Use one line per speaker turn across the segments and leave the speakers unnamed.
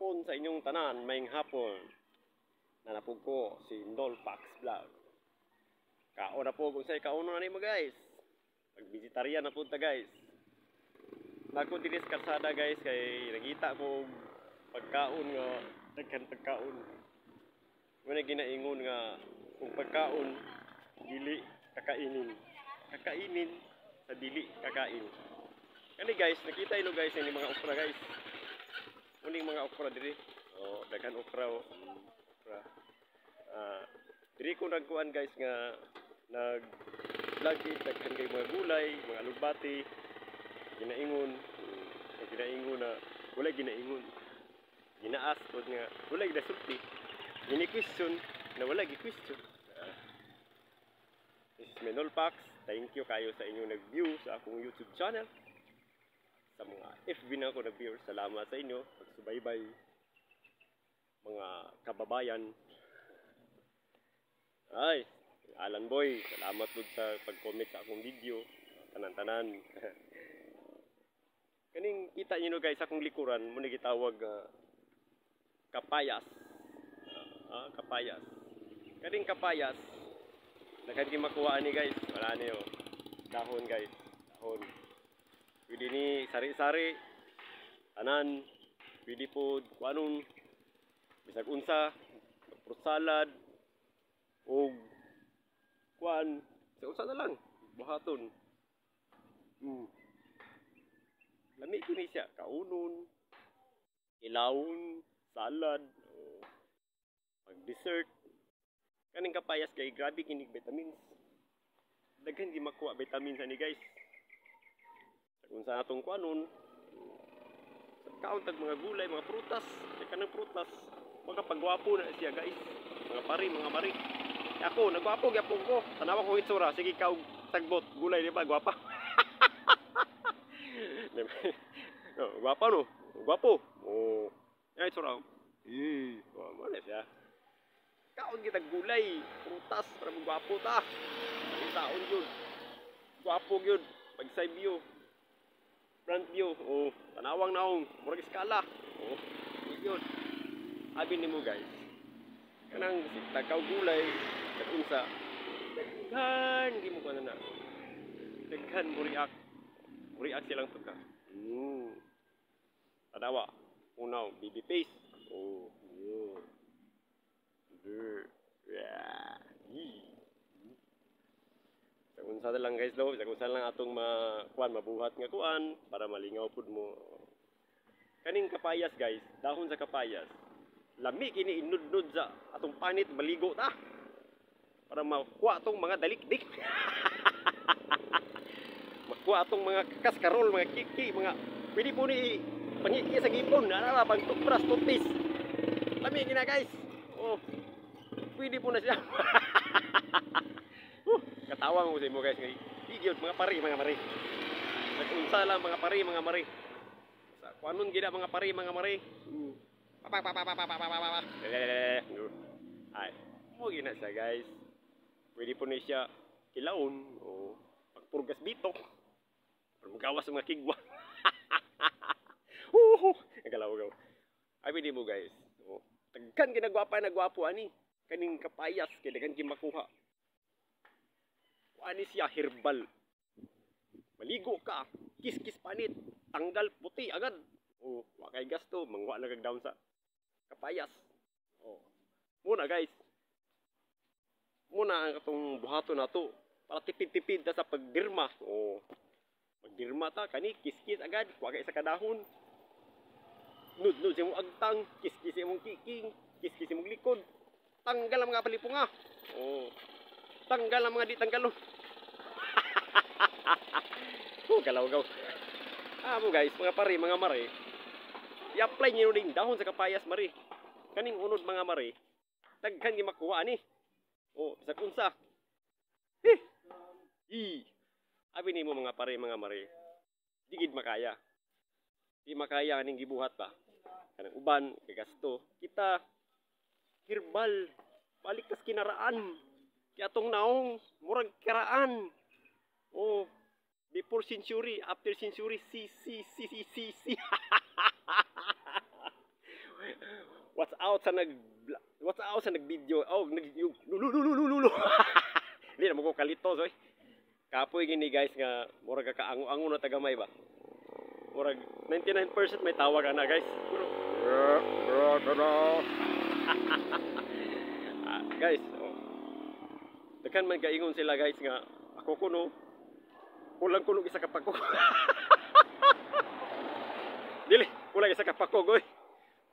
hapon sa inyong tanan, maying hapon. Nanapog ko si Nolpax Vlog. Kaon na po kung sa'y kauno na nimo guys. Mag-vegetarian na po ta guys. Nako dinis kalsada guys kay nakita ko pagkaon nga daghan pagkaon. Wala ginaingon nga kung pagkaon dili kakainin. Kakainin sa dili kakain. Kani guys, nakita ilo guys ini mga okra guys. Uning mga okra diri. Oh, daghan okra oh. Okra. Diri ko nagkuan guys nga nag-vlog daghan kay mga gulay, mga alugbati. Ginaingon na wala ginaingon. Ginaas ko nga wala gisulti. Gini-question na wala gi-question. This is Nolpax. Thank you kayo sa inyong nag-view sa akong YouTube channel. Sa mga FB na ako na viewers, salamat sa inyo. Pagsubaybay mga kababayan. Ay, Alan Boy, salamat po sa pag-comment sa akong video. Tanan-tanan. Kaning kita niyo guys akong likuran, muna gitawag kapayas. Kapayas. Kaning kapayas, daghan gi makuha ani guys. Wala niyo. Dahon guys, dahon. Pwede ni sari-sari, tanan, pwede po kuanon, bisag unsa, fruit salad, o kuan, sa unsa na lang, buhaton. Lami kini siya, kaunon, ilawon, salad, pag-dessert. Kaning kapayas kay grabe kinig vitamins. Daghan di makuha vitamins ani guys. Kung sa atong kuanon, kaon tag mga gulay, mga prutas, kay kanang prutas, mga pagwapo na siya guys. Mga pari, mga mari. Ako, nagwapo gyapon ko. Tanawa ko itsura, sige ka tagbot, gulay di ba, gwapa. Gwapa no, gwapo. Oh, ay itsura. Wala siya. Kaon kita gulay, prutas, para magwapo ta. Taon yun. Gwapo yun, pag side view. Front view, oh, tanawang naong, murag iskala. Oh, yun. Abi nimo guys. Kanang takaw gulay, katunsa. Daghan di mo kana na. Daghan mo react. React silang pagka. Tanawa. Unaw, baby face. Oh, yun. Yeah. Unsa na lang guys daw, unsa lang atong mabuhat nga kuan para malingaw pud mo. Kaning kapayas guys, dahon sa kapayas. Lami kini inudnud sa atong panit maligo ta. Para makuha atong mga dalikdik. Makuha atong mga kaskarol, mga kiki, mga pwede po ni pangiki sa gipon, ana bang toothbrush, toothpaste. Lami kina guys. Oh. Pwede po na siya. Katawang mo sa imo guys. Igyod mga pari, mga mari. Nagpunsa lang mga pari, mga mari. Sa kuanon gina mga pari, mga mari. Ay, mo gina siya guys. Pwede po na siya kilawon o pagpurgas bitok. Magawas sa mga kigwa. Nagalaw-gaw. Ay, pwede mo guys. Tagkan ginagwapa na gwapo ani. Kaning kapayas, kailangan gimakuha. Ani siya herbal. Maligo ka, kis-kis panit, tanggal puti agad. Oh, wa kay gasto, mangwa lang kag down sa kapayas. Oh. Muna guys. Muna ang atong buhaton nato para tipid-tipid ta sa pagdirma. Oh. Pagdirma ta kani kis-kis agad, wa kay sa kadahon. Nud-nud sa imong agtang, kis-kis imong kiking, kis-kis imong likod. Tanggal ang mga palipunga. Oh. Tanggal ang mga di tanggalon. Galaw-gaw. Mo guys, mga pari, mga mari. I-apply niyo ding dahon sa kapayas mari. Kaning unod mga mari. Daghan gi makuha ani. Oh, bisag unsa. Abi nimo mga pari, mga mari. Digid makaya. Di makaya aning gibuhat pa. Kanang uban kay gasto. Kita herbal. Balik kas kinaraan. Kaya atong naong, murag karaan. Oh, before century, after century, si. watch out sa nag-video. Oh, lulululululu. Hindi na mo ko kalito, soy. Kapoy gini guys nga murag kakaango-ango na tagamay ba. Murag 99% may tawag ana guys. Guys, oh. Daghan man kaingon sila guys nga ako kuno kulang kuno isa ka pako. Dili, kulang isa ka pako goy.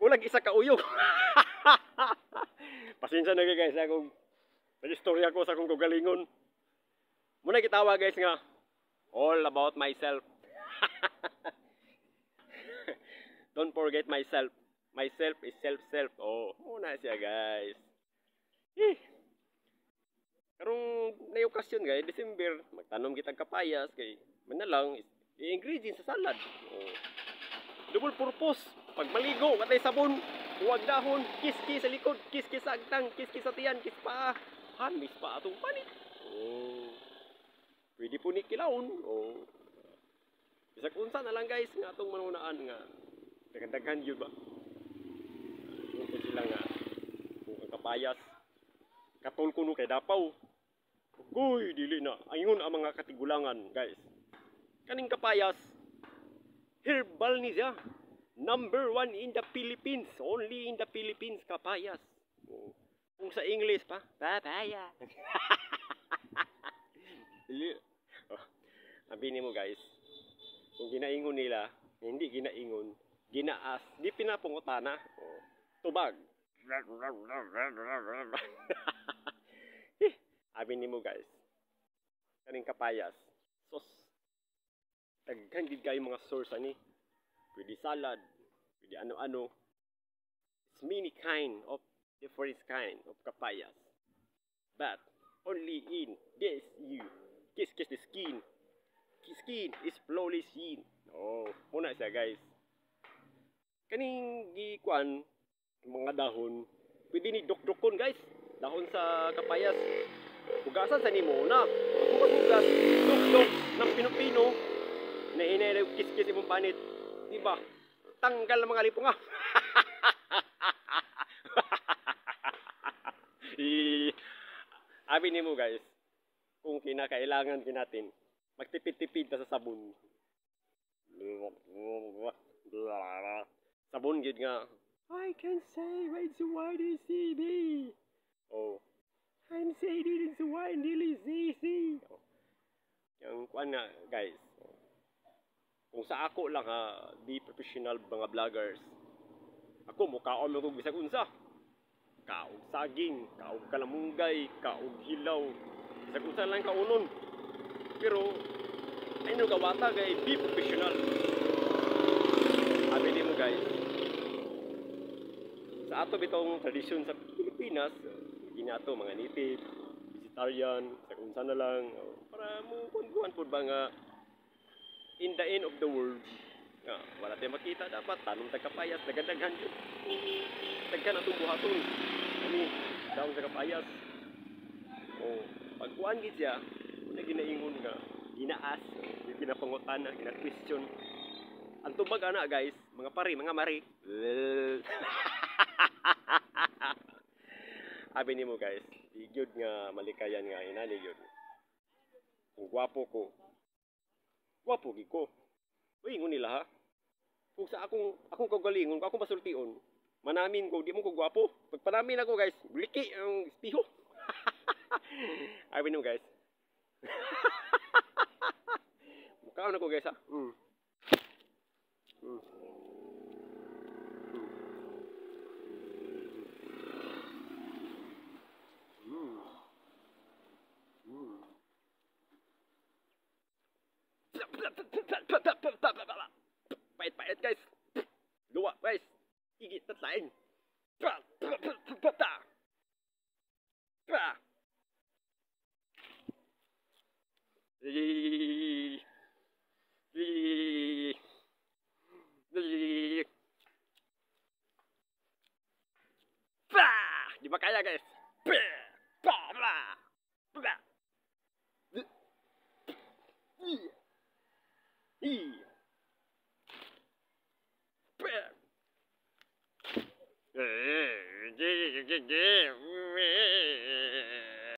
Kulang isa ka uyog. Pasensya na guys akong nag-istorya ko sa akong kagalingon. Muna gitawa guys nga all about myself. Don't forget myself. Myself is self. Oh, muna siya guys. Karong na okasyon guys, December, magtanom kitang kapayas kay manalang i-ingredients sa salad. Oh. Double purpose. Pag maligo, katay sabon, huwag dahon, kiss sa likod, kiss sa agtang, kiss sa tiyan, kiss pa. Hamis pa atong panit. Oh. Pwede po ni kilawon. Oh. Bisag unsa na lang guys nga atong manunaan nga daghan yun ba. Kung sila nga kung ang kapayas katol kuno kay dapaw. Uy, dili na. Ayun ang mga katigulangan guys. Kaning kapayas herbal ni siya. Number 1 in the Philippines. Only in the Philippines kapayas. Oh. Kung sa English pa, papaya. Oh, sabi mo guys, kung ginaingon nila, hindi ginaingon, ginaas, di pinapungutana. Oh, tubag. Sabi mo guys, kaning kapayas, sos, taghan gid kayo mga source ani. Pwede salad, pwede ano-ano. It's many kind of different kind of kapayas. But only in this you kiss the skin. Skin is flawless skin. Oh, muna siya guys. Kaning gikuan mga dahon, pwede ni dukdukon guys. Dahon sa kapayas. Hugasan sa nimo na. Hugas, dukdok ng Pinupino na hinay kiss imong panit. Diba? Tanggal ang mga lipunga. Abi nimo guys, kung kinakailangan natin, magtipid-tipid ta sa sabon. Sabon gid nga. I can say when the wine is me. Oh. I'm saying it is wine really easy. Oh. Yang kuan nga guys. Kung sa ako lang ha, di professional mga vloggers. Ako mukaon mo kung bisag unsa. Kaog saging, kaog kalamunggay, kaog hilaw. Bisag unsa lang kaunon. Pero ay no gawata kay di professional. Abi mo guys. Sa ato bitong tradisyon sa Pilipinas, ginato mga native, vegetarian, sa unsa na lang para mo kunguan pud ba nga in the end of the world. Wala tayong makita dapat tanom tag kapayas, daghan-daghan yun. Daghan atong buhaton. Ani, daw sa kapayas. Oh, pagkuan gid siya, na ginaingon nga, ginaas, ginapangutan, gina-question. Ang tubag ana guys, mga pari, mga mari. Abi nimo guys, di gyud nga malikayan nga inani gyud. Kung gwapo ko, gwapo gid ko. Uy, ingon nila ha. Kung sa akong kagalingon, kung akong pasultion, manamin ko, di mo ko gwapo. Pag panamin ako guys, bliki ang istiho. Abi nimo guys. Mukhaon ako guys ha. Pait guys. Dua guys. Igit at lain. Di ba kaya guys? Gigi.